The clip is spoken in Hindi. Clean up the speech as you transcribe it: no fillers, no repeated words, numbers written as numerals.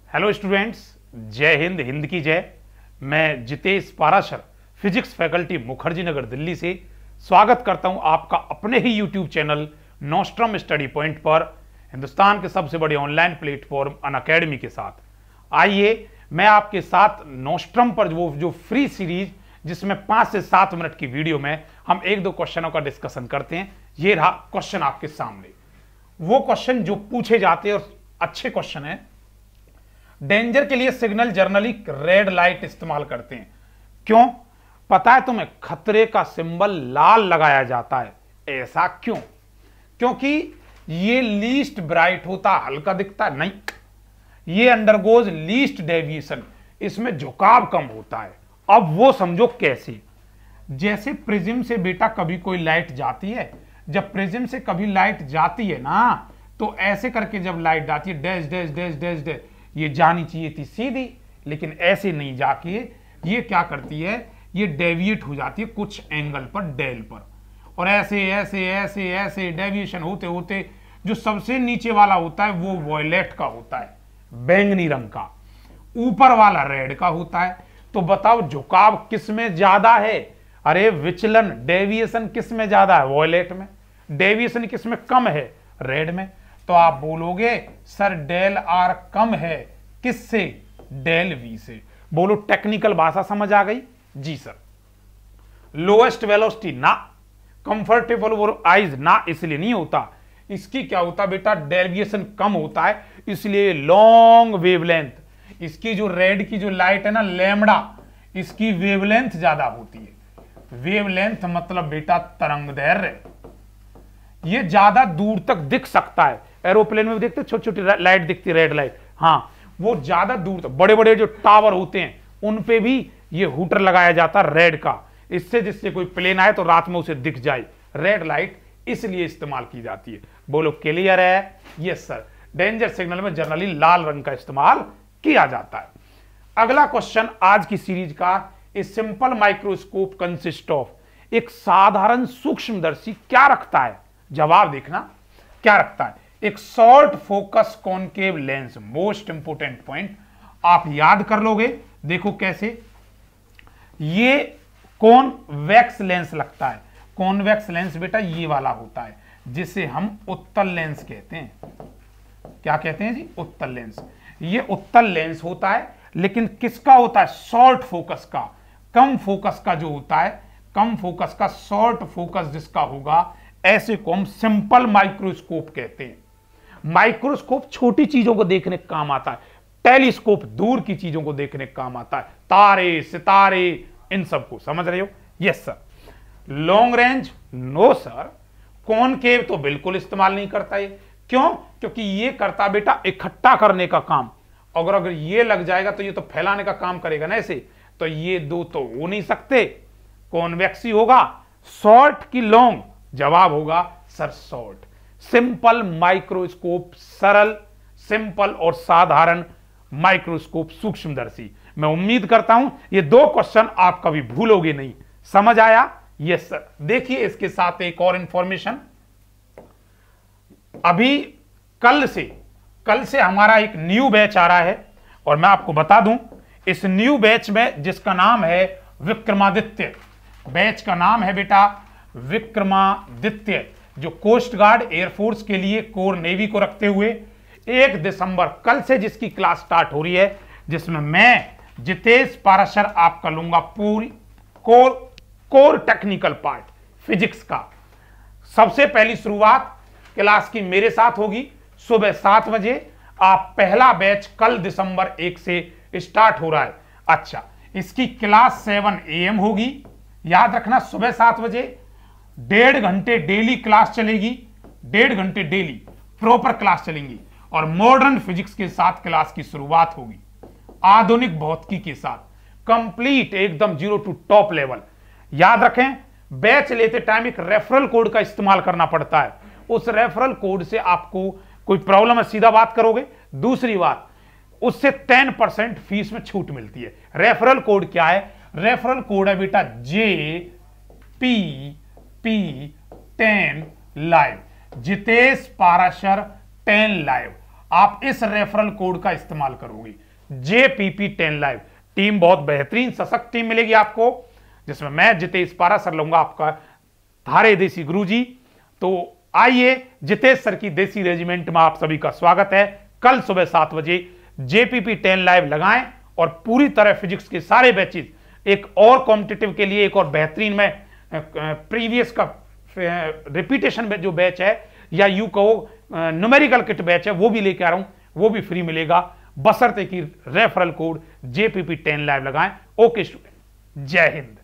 हेलो स्टूडेंट्स, जय हिंद, हिंद की जय। मैं जितेश पाराशर, फिजिक्स फैकल्टी मुखर्जी नगर दिल्ली से स्वागत करता हूं आपका अपने ही YouTube channel Nostrum Study Point पर, हिंदुस्तान के सबसे बड़े ऑनलाइन प्लेटफॉर्म अनअकैडमी के साथ। आइए मैं आपके साथ नोस्ट्रम पर वो जो फ्री सीरीज जिसमें 5 से 7 मिनट की वीडियो में हम 1-2 क्वेश्चनों का डिस्कशन करते हैं। ये रहा क्वेश्चन आपके सामने। वो क्वेश्चन जो पूछे जाते हैं और अच्छे क्वेश्चन है। डेंजर के लिए सिग्नल जर्नली रेड लाइट इस्तेमाल करते हैं, क्यों? पता है तुम्हें? खतरे का सिंबल लाल लगाया जाता है। ऐसा क्यों? क्योंकि ये लीस्ट ब्राइट होता, हल्का दिखता है। नहीं, ये अंडरगोज लीस्ट डेविएशन, इसमें झुकाव कम होता है। अब वो समझो कैसे। जैसे प्रिज्म से बेटा कभी कोई लाइट जाती है, जब प्रिज्म से कभी लाइट जाती है ना, तो ऐसे करके जब लाइट जाती है dash dash dash dash dash, ये जानी चाहिए थी सीधी, लेकिन ऐसे नहीं जाके ये क्या करती है, ये डेविएट हो जाती है कुछ एंगल पर, डेल पर, और ऐसे ऐसे ऐसे ऐसे डेविएशन होते होते जो सबसे नीचे वाला होता है वो वॉयलेट का होता है, बैंगनी रंग का, ऊपर वाला रेड का होता है। तो बताओ झुकाव किस में ज्यादा है? अरे विचलन, डेविएशन किस में ज्यादा है? वॉयलेट में। डेविएशन किस में कम है? रेड में। तो आप बोलोगे सर डेल आर कम है, किससे? डेल वी से। बोलो टेक्निकल भाषा समझ आ गई? जी सर। लोएस्ट वेलोसिटी ना, कंफर्टेबल और आइज ना, इसलिए नहीं होता। इसकी क्या होता बेटा? डेविएशन कम होता है, इसलिए लॉन्ग वेवलेंथ। इसकी जो रेड की जो लाइट है ना, लैम्बडा, इसकी वेवलेंथ ज्यादा होती है। वेवलेंथ मतलब बेटा तरंग दैर्घ्य, ये ज्यादा दूर तक दिख सकता है। एरोप्लेन में भी देखते छोटी छोटी लाइट दिखती है, रेड लाइट। हाँ, वो ज्यादा दूर तक, बड़े बड़े जो टावर होते हैं उन पे भी ये हुटर लगाया जाता है रेड का, इससे जिससे कोई प्लेन आए तो रात में उसे दिख जाए। रेड लाइट इसलिए इस्तेमाल की जाती है। बोलो क्लियर है? Yes sir. डेंजर सिग्नल में जनरली लाल रंग का इस्तेमाल किया जाता है। अगला क्वेश्चन आज की सीरीज का, a simple microscope consist of, एक साधारण सूक्ष्मदर्शी क्या रखता है? जवाब देखना, क्या रखता है? एक short focus concave lens. Most important point आप याद कर लोगे। देखो कैसे, ये कॉन्वेक्स लेंस लगता है। कॉन्वेक्स लेंस बेटा ये वाला होता है, जिसे हम उत्तल लेंस कहते हैं। क्या कहते हैं जी? उत्तल लेंस। ये उत्तल लेंस होता है, लेकिन किसका होता है? शॉर्ट फोकस का। कम फोकस का जो होता है, कम फोकस का, शॉर्ट फोकस जिसका होगा, ऐसे को हम सिंपल माइक्रोस्कोप कहते हैं। माइक्रोस्कोप छोटी चीजों को देखने का काम आता है, टेलीस्कोप दूर की चीजों को देखने का काम आता है, तारे सितारे इन सबको। समझ रहे हो? Yes sir. Long range? No sir. Concave तो बिल्कुल इस्तेमाल नहीं करता ये। क्यों? क्योंकि ये करता बेटा इकट्ठा करने का काम। अगर ये लग जाएगा तो ये तो फैलाने का काम करेगा ना ऐसे, तो ये दो तो हो नहीं सकते। कॉन्वेक्स ही होगा। शॉर्ट की लॉन्ग? जवाब होगा सर शॉर्ट। सिंपल माइक्रोस्कोप, सरल, सिंपल और साधारण माइक्रोस्कोप सूक्ष्मदर्शी। मैं उम्मीद करता हूं ये 2 क्वेश्चन आप कभी भूलोगे नहीं। समझ आया? Yes sir. देखिए इसके साथ एक और इंफॉर्मेशन, अभी कल से हमारा एक न्यू बैच आ रहा है, और मैं आपको बता दूं इस न्यू बैच में, जिसका नाम है विक्रमादित्य। बैच का नाम है बेटा विक्रमादित्य, जो कोस्ट गार्ड, एयरफोर्स के लिए, कोर नेवी को रखते हुए 1 दिसंबर कल से जिसकी क्लास स्टार्ट हो रही है, जिसमें मैं जितेश पाराशर आपका लूंगा पूरी कोर टेक्निकल पार्ट फिजिक्स का। सबसे पहली शुरुआत क्लास की मेरे साथ होगी सुबह 7 बजे। आप पहला बैच कल दिसंबर 1 से स्टार्ट हो रहा है। अच्छा, इसकी क्लास 7 AM होगी। याद रखना, सुबह 7 बजे 1.5 घंटे डेली क्लास चलेगी। 1.5 घंटे डेली प्रॉपर क्लास चलेंगी, और मॉडर्न फिजिक्स के साथ क्लास की शुरुआत होगी, आधुनिक भौतिकी के साथ, कंप्लीट एकदम 0 टू टॉप लेवल। याद रखें, बैच लेते टाइम एक रेफरल कोड का इस्तेमाल करना पड़ता है। उस रेफरल कोड से आपको कोई प्रॉब्लम है, सीधा बात करोगे। दूसरी बात, उससे 10% फीस में छूट मिलती है। रेफरल कोड क्या है? रेफरल कोड है बेटा JP10 live, Jitesh Parashar 10 live. आप इस रेफरल कोड का इस्तेमाल करोगे, JPP10 लाइव। टीम बहुत बेहतरीन सशक्त टीम मिलेगी आपको, जिसमें मैं जितेश पाराशर लूंगा आपका थारे देसी गुरुजी। तो आइए, जितेश सर की देसी रेजिमेंट में आप सभी का स्वागत है। कल सुबह 7 बजे JPP10 लाइव लगाएं और पूरी तरह फिजिक्स के सारे बैचेस एक और कॉम्पिटिटिव के लिए एक और बेहतरीन में प्रीवियस का रिपीटेशन जो बैच है या यू कहो न्यूमेरिकल किट बैच है वो भी लेके आ रहा हूं, वो भी फ्री मिलेगा, बशर्ते कि रेफरल कोड JPP10 लाइव लगाएं। ओके स्टूडेंट, जय हिंद।